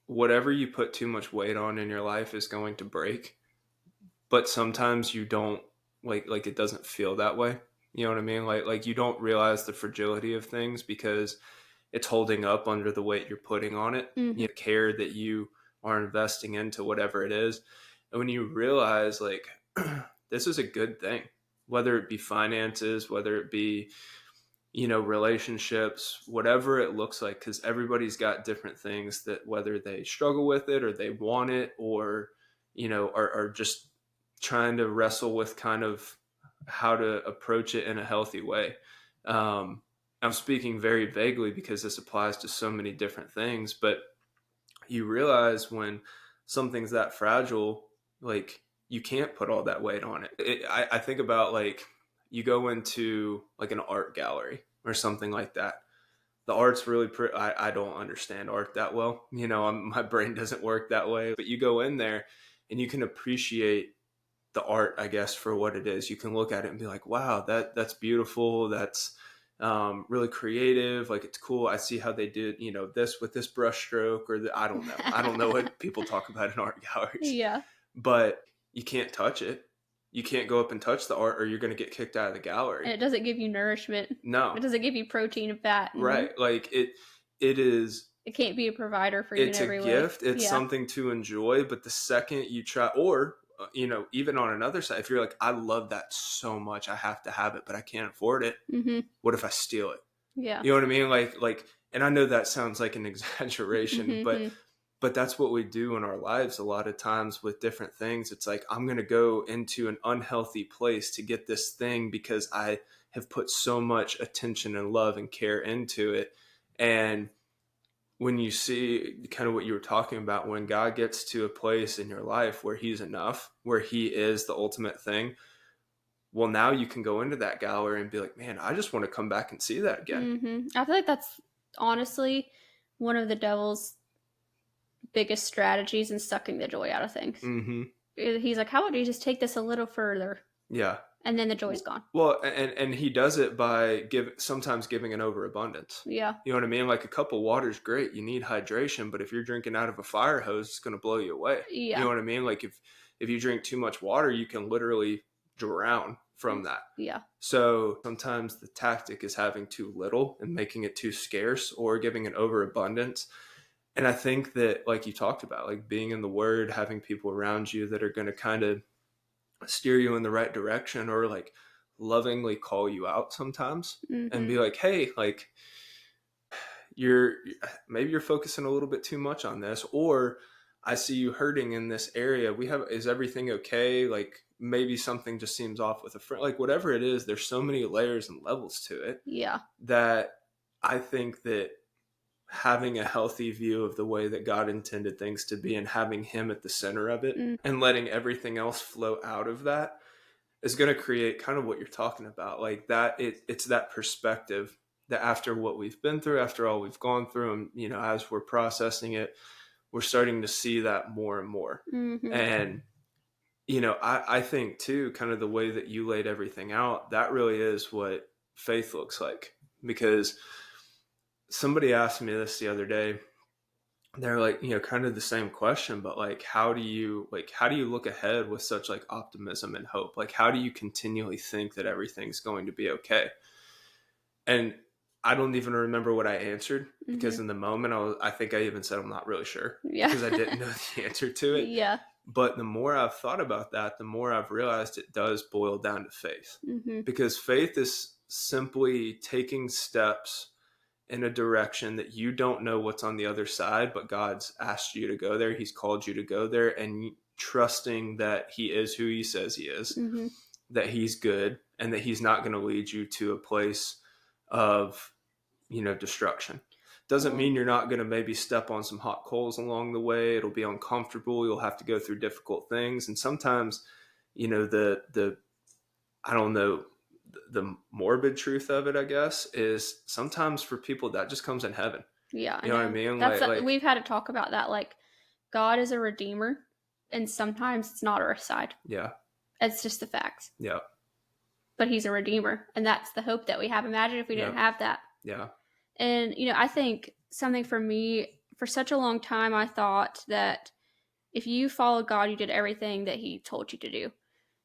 whatever you put too much weight on in your life is going to break, but sometimes you don't like it doesn't feel that way. You know what I mean? Like you don't realize the fragility of things because it's holding up under the weight you're putting on it. Mm-hmm. You know, care that you are investing into whatever it is. And when you realize like this is a good thing, whether it be finances, whether it be, you know, relationships, whatever it looks like, because everybody's got different things that whether they struggle with it or they want it or, you know, are just trying to wrestle with kind of how to approach it in a healthy way. I'm speaking very vaguely because this applies to so many different things, but you realize when something's that fragile, like you can't put all that weight on it. I think about like you go into like an art gallery or something like that. The art's really pretty. I don't understand art that well. You know, my brain doesn't work that way. But you go in there and you can appreciate the art, I guess, for what it is. You can look at it and be like, wow, that's beautiful. That's really creative. Like it's cool. I see how they did, you know, this with this brush stroke or I don't know. I don't know what people talk about in art galleries, Yeah. but you can't touch it. You can't go up and touch the art or you're going to get kicked out of the gallery. And it doesn't give you nourishment. No. It doesn't give you protein and fat. Right. Like it is. It can't be a provider for you in every way. It's a gift. It's something to enjoy. But the second you try, or you know, even on another side, if you're like, I love that so much, I have to have it, but I can't afford it. Mm-hmm. What if I steal it? Yeah. You know what I mean? Like, and I know that sounds like an exaggeration, Mm-hmm. but that's what we do in our lives a lot of times with different things. It's like, I'm going to go into an unhealthy place to get this thing because I have put so much attention and love and care into it. And when you see kind of what you were talking about, when God gets to a place in your life where he's enough, where he is the ultimate thing, well, now you can go into that gallery and be like, man, I just want to come back and see that again. Mm-hmm. I feel like that's honestly one of the devil's biggest strategies in sucking the joy out of things. Mm-hmm. He's like, how about you just take this a little further? Yeah. And then the joy's gone. Well, and he does it by sometimes giving an overabundance. Yeah. You know what I mean? Like a cup of water is great. You need hydration, but if you're drinking out of a fire hose, it's going to blow you away. Yeah. You know what I mean? Like if you drink too much water, you can literally drown from that. Yeah. So sometimes the tactic is having too little and making it too scarce or giving an overabundance. And I think that, like you talked about, like being in the Word, having people around you that are going to kind of steer you in the right direction or like lovingly call you out sometimes and Mm-hmm. be like, hey, like, maybe you're focusing a little bit too much on this, or I see you hurting in this area. Is everything okay? Like, maybe something just seems off with a friend, like whatever it is. There's so many layers and levels to it Yeah. that I think that having a healthy view of the way that God intended things to be and having him at the center of it Mm. and letting everything else flow out of that is going to create kind of what you're talking about. Like that, it's that perspective that after what we've been through, after all we've gone through, and, you know, as we're processing it, we're starting to see that more and more. Mm-hmm. And, you know, I think too, kind of the way that you laid everything out, that really is what faith looks like. Because somebody asked me this the other day. They're like, you know, kind of the same question, but like, how do you look ahead with such like optimism and hope? Like, how do you continually think that everything's going to be okay? And I don't even remember what I answered, Mm-hmm. because in the moment I think I even said I'm not really sure, Yeah. because I didn't know the answer to it. Yeah. But the more I've thought about that, the more I've realized it does boil down to faith, Mm-hmm. because faith is simply taking steps in a direction that you don't know what's on the other side, but God's asked you to go there. He's called you to go there, and trusting that he is who he says he is, Mm-hmm. that he's good, and that he's not going to lead you to a place of, you know, destruction. Doesn't Well, mean you're not going to maybe step on some hot coals along the way. It'll be uncomfortable. You'll have to go through difficult things. And sometimes, you know, the I don't know, the morbid truth of it, I guess, is sometimes for people that just comes in heaven. yeah, I You know what I know. mean? That's Like we've had to talk about that. Like, God is a redeemer, and sometimes it's not our side. yeah, It's just the facts. yeah, But he's a redeemer, and that's the hope that we have. Imagine if we yeah, didn't have that. yeah. And I think something for me, for such a long time, I thought that if you followed God, you did everything that he told you to do,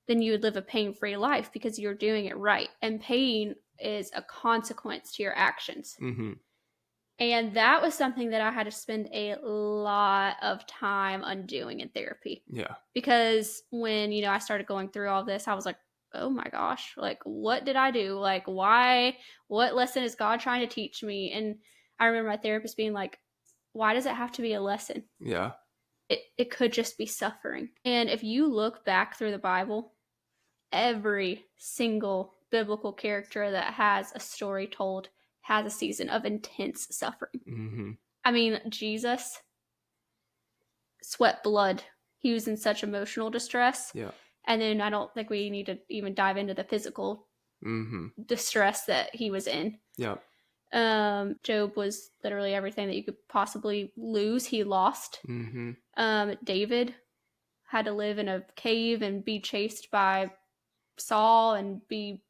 then you would live a pain-free life because you're doing it right. And pain is a consequence to your actions. Mm-hmm. And that was something that I had to spend a lot of time undoing in therapy. Yeah, Because when, I started going through all this, I was like, oh my gosh, like, what did I do? Like, why? What lesson is God trying to teach me? And I remember my therapist being like, why does it have to be a lesson? yeah, It could just be suffering. And if you look back through the Bible, every single biblical character that has a story told has a season of intense suffering. mm-hmm. I mean, Jesus sweat blood. He was in such emotional distress. Yeah, And then I don't think we need to even dive into the physical mm-hmm. distress that he was in. Yeah, Job was literally everything that you could possibly lose. He lost. mm-hmm. David had to live in a cave and be chased by Saul and be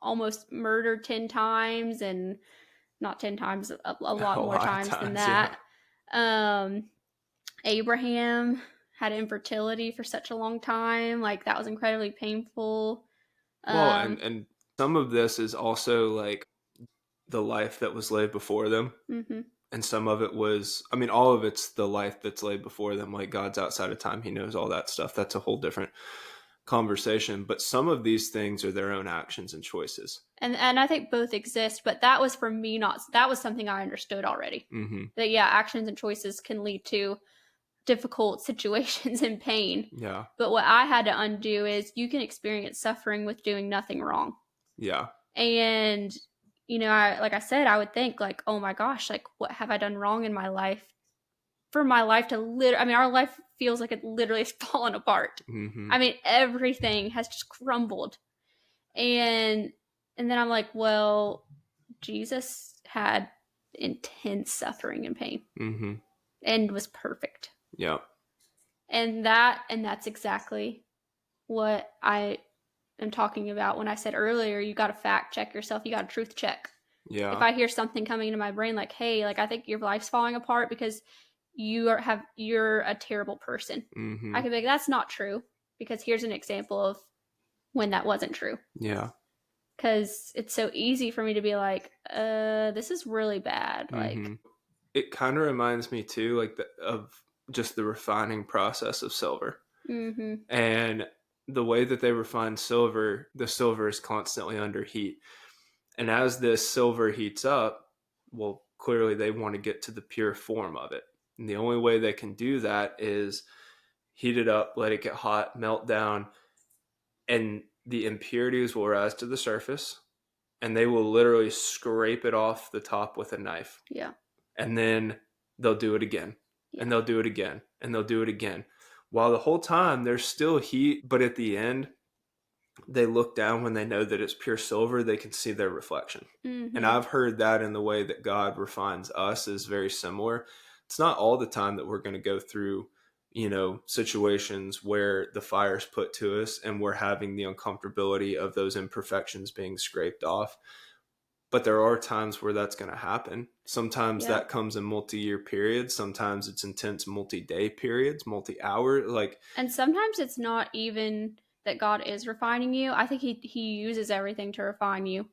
almost murdered 10 times, and not 10 times, a lot A more lot of times than times, yeah. that. Abraham had infertility for such a long time. Like, that was incredibly painful. Well, Um, and some of this is also like the life that was laid before them. mm-hmm. And some of it was, I mean, all of it's the life that's laid before them. Like, God's outside of time. He knows all that stuff. That's a whole different conversation. But some of these things are their own actions and choices. And I think both exist, but that was for me not. That was something I understood already. Mm-hmm. That yeah, actions and choices can lead to difficult situations and pain. Yeah. But what I had to undo is you can experience suffering with doing nothing wrong. Yeah. And like I said, I would think like, oh my gosh, like what have I done wrong in my life? For my life to our life feels like it literally has fallen apart. Mm-hmm. I mean, everything has just crumbled. And then I'm like, well, Jesus had intense suffering and pain, Mm-hmm. and was perfect. Yeah. And that's exactly what I am talking about when I said earlier, you got to fact check yourself. You got to truth check. Yeah. If I hear something coming into my brain like, hey, like I think your life's falling apart because you're a terrible person. Mm-hmm. I could be like, that's not true, because here's an example of when that wasn't true. Yeah. Because it's so easy for me to be like, this is really bad. Mm-hmm. Like, it kind of reminds me too, like of just the refining process of silver. mm-hmm. And the way that they refine silver, the silver is constantly under heat. And as this silver heats up, well, clearly they want to get to the pure form of it. And the only way they can do that is heat it up, let it get hot, melt down, and the impurities will rise to the surface, and they will literally scrape it off the top with a knife. Yeah. And then they'll do it again, and they'll do it again, and they'll do it again. While the whole time there's still heat, but at the end, they look down when they know that it's pure silver, they can see their reflection. Mm-hmm. And I've heard that in the way that God refines us is very similar. It's not all the time that we're going to go through, situations where the fire's put to us and we're having the uncomfortability of those imperfections being scraped off. But there are times where that's going to happen. Sometimes that comes in multi-year periods. Sometimes it's intense multi-day periods, multi-hour. And sometimes it's not even that God is refining you. I think he uses everything to refine you.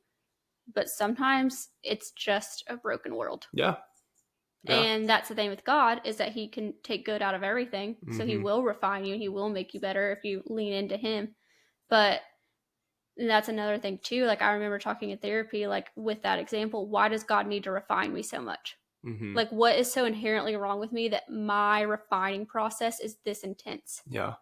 But sometimes it's just a broken world. Yeah. And that's the thing with God, is that he can take good out of everything. Mm-hmm. So he will refine you. He will make you better if you lean into him. But that's another thing too. Like, I remember talking in therapy, like, with that example, why does God need to refine me so much? Mm-hmm. Like, what is so inherently wrong with me that my refining process is this intense? Yeah.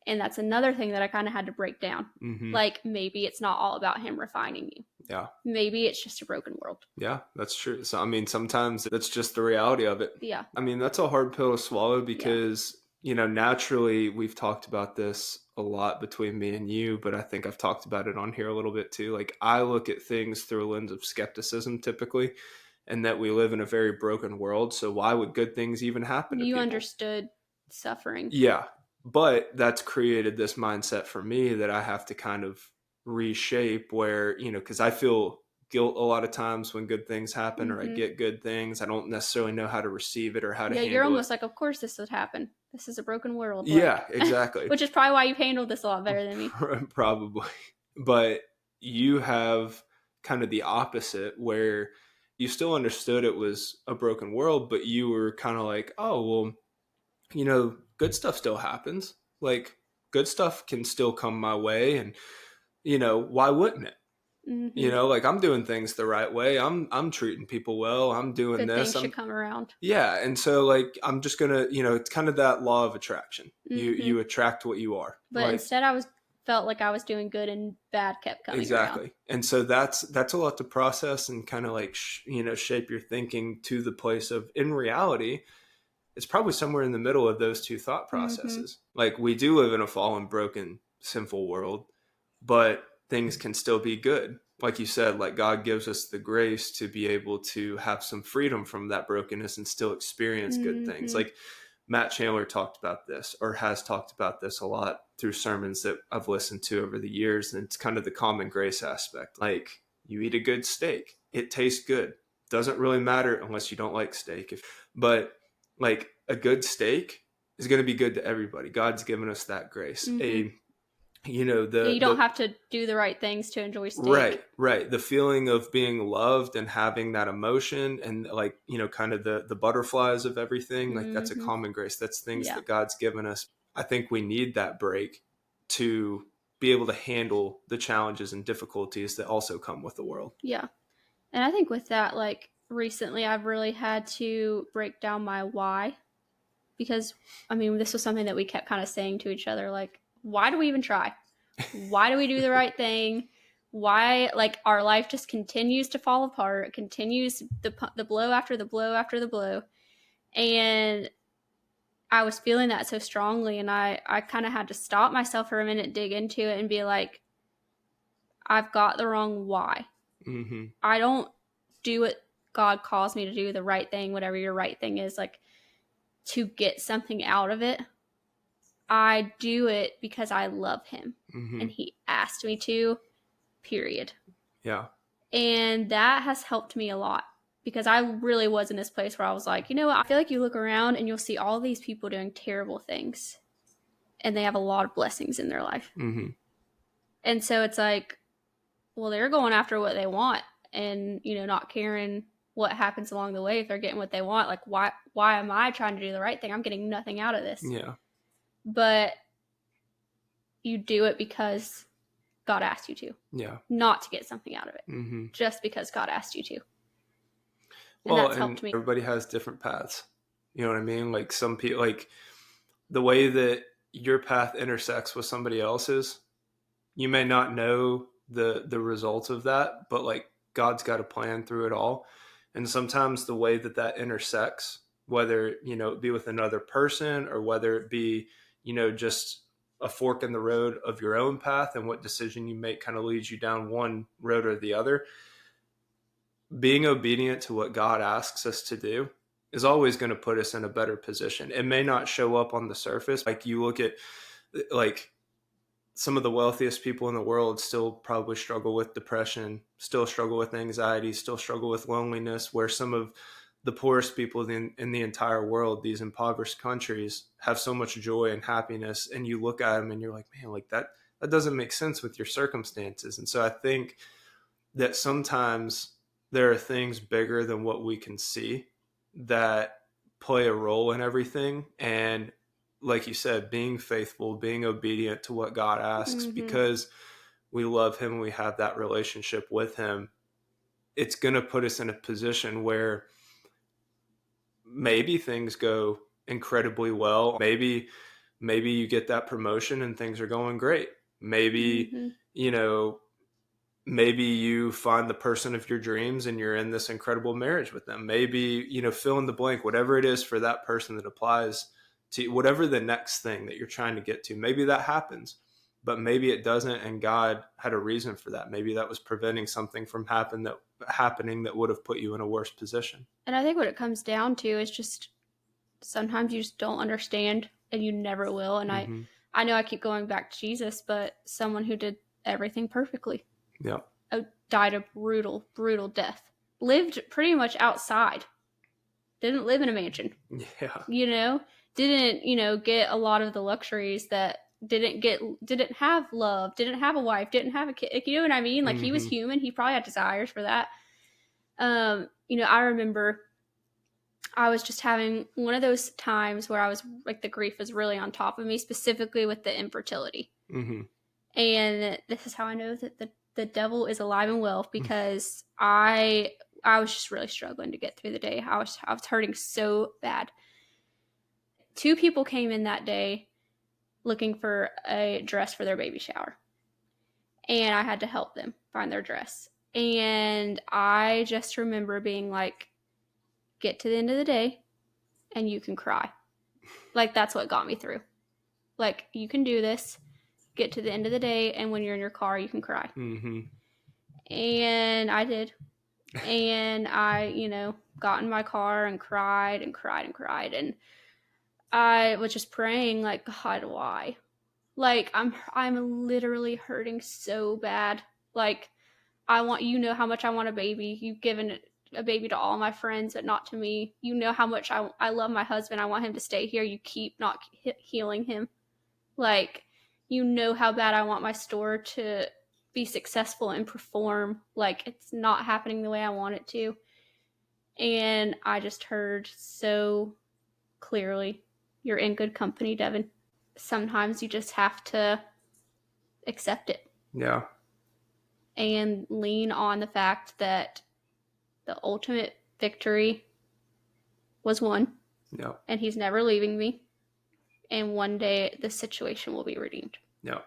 And that's another thing that I kind of had to break down. Mm-hmm. Like, maybe it's not all about him refining you. Yeah. Maybe it's just a broken world. Yeah, that's true. So, I mean, sometimes that's just the reality of it. Yeah. I mean, that's a hard pill to swallow because, naturally we've talked about this a lot between me and you, but I think I've talked about it on here a little bit too. Like, I look at things through a lens of skepticism typically, and that we live in a very broken world. So why would good things even happen to people? You understood suffering. Yeah. But that's created this mindset for me that I have to kind of reshape where, because I feel guilt a lot of times when good things happen, mm-hmm. or I get good things. I don't necessarily know how to receive it or how to handle it. Yeah, you're almost like, of course this would happen. This is a broken world. Yeah, exactly. Which is probably why you've handled this a lot better than me. Probably. But you have kind of the opposite, where you still understood it was a broken world, but you were kind of like, oh, well, good stuff still happens. Like, good stuff can still come my way, and why wouldn't it? Mm-hmm. Like, I'm doing things the right way. I'm treating people well. I'm doing good this. Things should come around. Yeah, and so, like, I'm just gonna, it's kind of that law of attraction. Mm-hmm. You attract what you are. But instead, felt like I was doing good, and bad kept coming exactly around. And so that's a lot to process and kind of like shape your thinking to the place of, in reality, it's probably somewhere in the middle of those two thought processes. Mm-hmm. Like, we do live in a fallen, broken, sinful world, but things can still be good. Like you said, like, God gives us the grace to be able to have some freedom from that brokenness and still experience good mm-hmm. things. Like, Matt Chandler talked about this, or has talked about this a lot through sermons that I've listened to over the years. And it's kind of the common grace aspect. Like, you eat a good steak, it tastes good. Doesn't really matter unless you don't like steak. But like, a good steak is going to be good to everybody. God's given us that grace. Mm-hmm. You don't have to do the right things to enjoy steak. Right. The feeling of being loved and having that emotion, and like, kind of the butterflies of everything. Like, mm-hmm. that's a common grace. That's things that God's given us. I think we need that break to be able to handle the challenges and difficulties that also come with the world. Yeah. And I think with that, like, recently I've really had to break down my why, because this was something that we kept kind of saying to each other, like, why do we even try? Why do we do the right thing? Why, like, our life just continues to fall apart, continues the blow after the blow after the blow. And I was feeling that so strongly, and I kind of had to stop myself for a minute, dig into it, and be like, I've got the wrong why. Mm-hmm. I don't do what God calls me to do, the right thing, whatever your right thing is, like, to get something out of it. I do it because I love him, mm-hmm. and he asked me to, period. Yeah. And that has helped me a lot, because I really was in this place where I was like, I feel like you look around and you'll see all these people doing terrible things, and they have a lot of blessings in their life. Mm-hmm. And so it's like, well, they're going after what they want, and, not caring what happens along the way if they're getting what they want. Like, why am I trying to do the right thing? I'm getting nothing out of this. Yeah. But, you do it because God asked you to. Yeah. Not to get something out of it. Mm-hmm. Just because God asked you to. And Well, that's and helped me. everybody has different paths. You know what I mean? Like some people, like the way that your path intersects with somebody else's, you may not know the results of that, but like God's got a plan through it all. And sometimes the way that that intersects, whether, you know, it be with another person or whether it be, you know, just a fork in the road of your own path and what decision you make kind of leads you down one road or the other. Being obedient to what God asks us to do is always going to put us in a better position. It may not show up on the surface. Like you look at like some of the wealthiest people in the world still probably struggle with depression, still struggle with anxiety, still struggle with loneliness, where some of the poorest people in the entire world, these impoverished countries, have so much joy and happiness. And you look at them and you're like, man, like that doesn't make sense with your circumstances. And so I think that sometimes there are things bigger than what we can see that play a role in everything. And like you said, being faithful, being obedient to what God asks, because we love him and we have that relationship with him, it's going to put us in a position where maybe things go incredibly well. Maybe you get that promotion and things are going great. Maybe, you know, maybe you find the person of your dreams and you're in this incredible marriage with them. Maybe, you know, fill in the blank, whatever it is for that person that applies to whatever the next thing that you're trying to get to. Maybe that happens, but maybe it doesn't. And God had a reason for that. Maybe that was preventing something from happening that would have put you in a worse position. And I think what it comes down to is just sometimes you just don't understand and you never will. And I know I keep going back to Jesus, but someone who did everything perfectly. Yeah. Died a brutal, brutal death. Lived pretty much outside. Didn't live in a mansion. Yeah. You know? Didn't, you know, get a lot of the luxuries that didn't have love, didn't have a wife, didn't have a kid. Like, you know what I mean? Like he was human. He probably had desires for that. You know, I remember I was just having one of those times where I was like, the grief was really on top of me, specifically with the infertility. And this is how I know that the devil is alive and well, because I was just really struggling to get through the day. I was hurting so bad. 2 people came in that day looking for a dress for their baby shower. And I had to help them find their dress. And I just remember being like, get to the end of the day and you can cry. Like, that's what got me through. Like, you can do this. Get to the end of the day, and when you're in your car, you can cry. And I did. And I, you know, got in my car and cried and cried and cried. And I was just praying, like, God, why? Like, I'm literally hurting so bad. Like, you know how much I want a baby. You've given a baby to all my friends, but not to me. You know how much I love my husband. I want him to stay here. You keep not healing him. Like, you know how bad I want my store to be successful and perform. Like, it's not happening the way I want it to. And I just heard so clearly, you're in good company, Devin. Sometimes you just have to accept it. Yeah. And lean on the fact that the ultimate victory was won. Yeah. And he's never leaving me. And one day the situation will be redeemed. Yeah.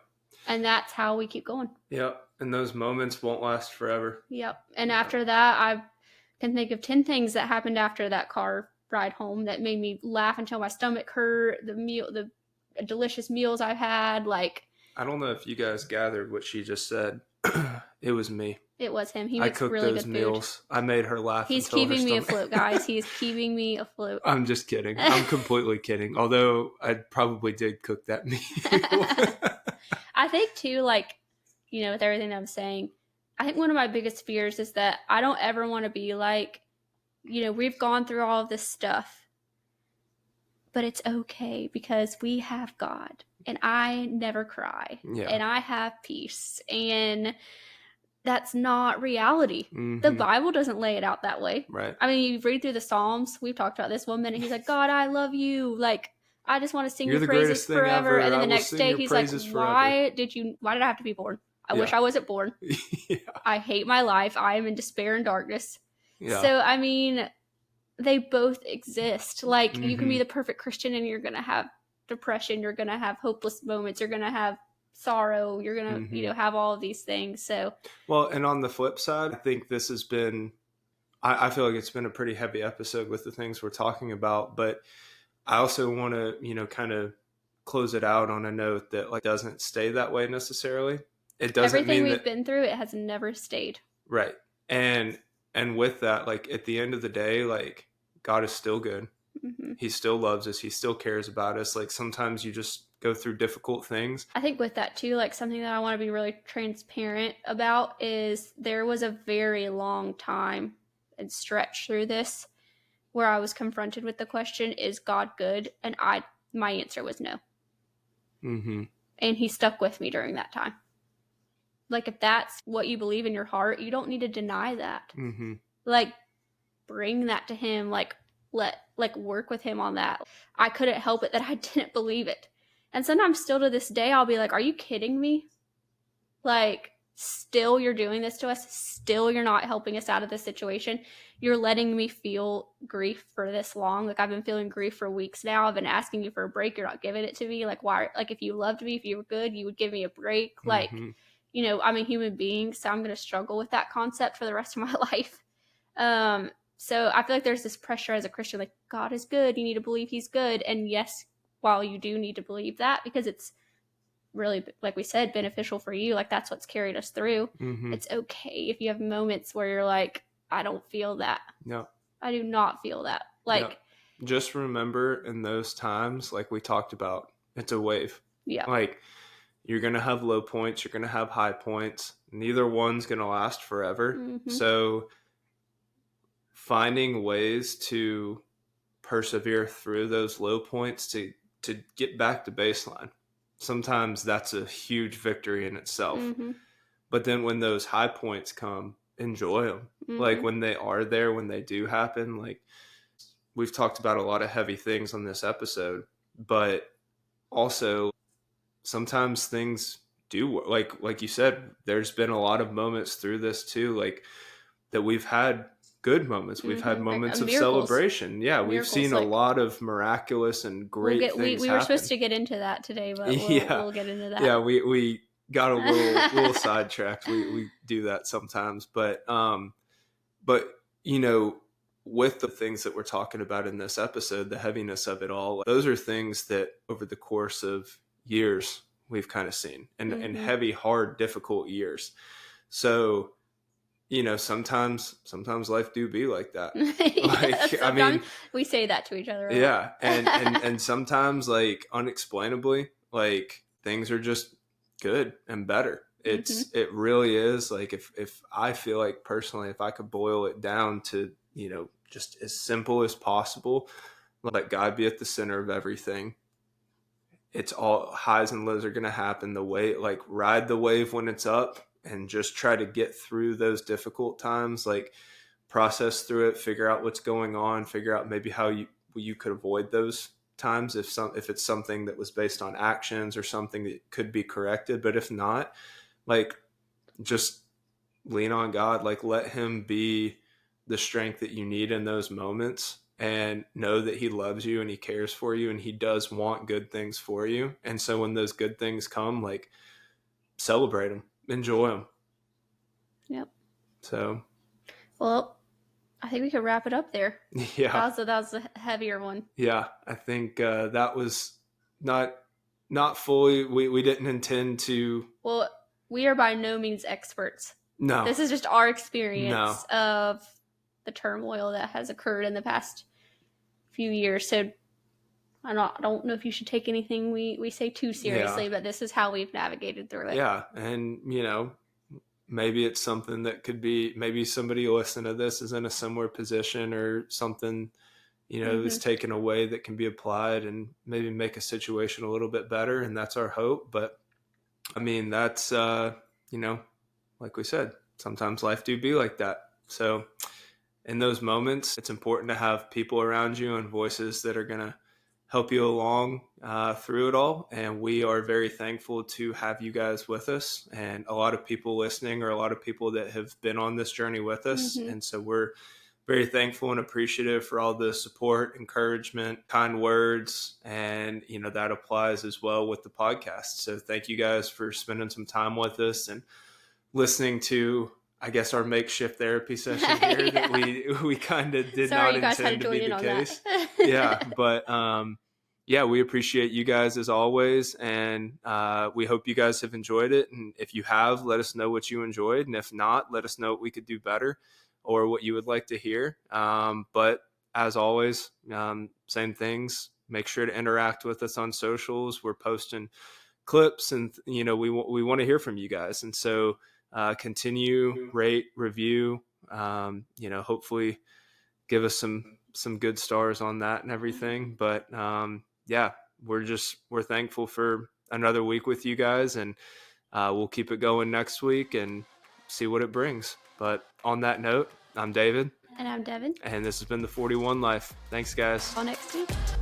And that's how we keep going. Yep. And those moments won't last forever. Yep. And after that, I can think of 10 things that happened after that car ride home that made me laugh until my stomach hurt. The delicious meals I've had. Like, I don't know if you guys gathered what she just said. It was me. It was him. He makes really good meals. Food. I made her laugh. He's keeping me afloat, guys. He's keeping me afloat. I'm just kidding. I'm completely kidding. Although I probably did cook that meal. I think too, like, you know, with everything I'm saying, I think one of my biggest fears is that I don't ever want to be like, you know, we've gone through all of this stuff, but it's okay because we have God and I never cry and I have peace, and that's not reality. The Bible doesn't lay it out that way. Right. I mean, you read through the Psalms. We've talked about this. One minute he's like, God, I love you. Like, I just want to sing You're your the praises greatest thing forever. ever. And then I the will next sing day your he's like, praises forever. why did I have to be born? I wish I wasn't born. Yeah. I hate my life. I am in despair and darkness. Yeah. So, I mean, they both exist. Like, you can be Mm-hmm. the perfect Christian and you're going to have depression. You're going to have hopeless moments. You're going to have sorrow. You're going to, Mm-hmm. have all of these things. So, Well, and on the flip side, I think this has been, I feel like it's been a pretty heavy episode with the things we're talking about, but I also want to, kind of close it out on a note that like doesn't stay that way necessarily. It doesn't everything mean we've that, been through, it has never stayed. right. And with that, like at the end of the day, like God is still good. Mm-hmm. He still loves us. He still cares about us. Like sometimes you just go through difficult things. I think with that too, like something that I want to be really transparent about is there was a very long time and stretch through this where I was confronted with the question, is God good? And my answer was no. Mm-hmm. And he stuck with me during that time. Like, if that's what you believe in your heart, you don't need to deny that. Mm-hmm. Like, bring that to him. Like, work with him on that. I couldn't help it that I didn't believe it. And sometimes still to this day, I'll be like, are you kidding me? Like, still you're doing this to us? Still you're not helping us out of this situation? You're letting me feel grief for this long. Like, I've been feeling grief for weeks now. I've been asking you for a break. You're not giving it to me. Like, why? Like, if you loved me, if you were good, you would give me a break. Like, Mm-hmm. I'm a human being, so I'm going to struggle with that concept for the rest of my life. So I feel like there's this pressure as a Christian, like, God is good. You need to believe he's good. And yes, while you do need to believe that, because it's really, like we said, beneficial for you, like that's what's carried us through. Mm-hmm. It's okay if you have moments where you're like, I don't feel that. No. I do not feel that. Like, yeah. Just remember in those times, like we talked about, it's a wave. yeah. Like you're going to have low points, you're going to have high points. Neither one's going to last forever. Mm-hmm. So finding ways to persevere through those low points to get back to baseline. Sometimes that's a huge victory in itself. Mm-hmm. But then when those high points come, enjoy them. Mm-hmm. Like when they are there, when they do happen, like we've talked about a lot of heavy things on this episode, but also sometimes things do, like you said, there's been a lot of moments through this too, like that we've had good moments. We've had moments like, of miracles. celebration. Yeah, Miracles, we've seen a lot of miraculous and great things we happen. were supposed to get into that today, but we'll get into that. Yeah, we got a little sidetracked. We do that sometimes, but with the things that we're talking about in this episode, the heaviness of it all, those are things that over the course of years we've kind of seen, and heavy, hard, difficult years. So sometimes life do be like that. Like, I mean, we say that to each other a lot. and sometimes, like, unexplainably, like things are just good and better. It really is. Like, if I feel like personally, if I could boil it down to just as simple as possible, let God be at the center of everything. It's all highs and lows are going to happen. The way, like, ride the wave when it's up and just try to get through those difficult times, like process through it, figure out what's going on, figure out maybe how you could avoid those times if it's something that was based on actions or something that could be corrected. But if not, like, just lean on God, like let him be the strength that you need in those moments, and know that he loves you and he cares for you and he does want good things for you. And so when those good things come, like, celebrate them, enjoy them. Yep. So, well, I think we could wrap it up there. Yeah. That was a heavier one. Yeah. I think that was not fully, we didn't intend to. Well, we are by no means experts. No. This is just our experience of the turmoil that has occurred in the past few years. So I don't know if you should take anything we say too seriously, but this is how we've navigated through it. Yeah. And, maybe it's something that could be, maybe somebody listening to this is in a similar position or something, is taken away that can be applied and maybe make a situation a little bit better. And that's our hope. But I mean, that's, like we said, sometimes life do be like that. So in those moments, it's important to have people around you and voices that are going to help you along through it all. And we are very thankful to have you guys with us, and a lot of people listening, or a lot of people that have been on this journey with us. Mm-hmm. And so we're very thankful and appreciative for all the support, encouragement, kind words, and that applies as well with the podcast. So thank you guys for spending some time with us and listening to, I guess, our makeshift therapy session here. Yeah. That we kind of did Sorry not you guys had to intend to join be in the on case. that. Yeah, but yeah, we appreciate you guys as always, and we hope you guys have enjoyed it. And if you have, let us know what you enjoyed, and if not, let us know what we could do better or what you would like to hear. But as always, same things. Make sure to interact with us on socials. We're posting clips, and we want to hear from you guys. And so continue, rate, review. Hopefully give us some good stars on that and everything. But yeah, we're thankful for another week with you guys, and we'll keep it going next week and see what it brings. But on that note, I'm David. And I'm Devin. And this has been the 41 Life. Thanks, guys. Till next week.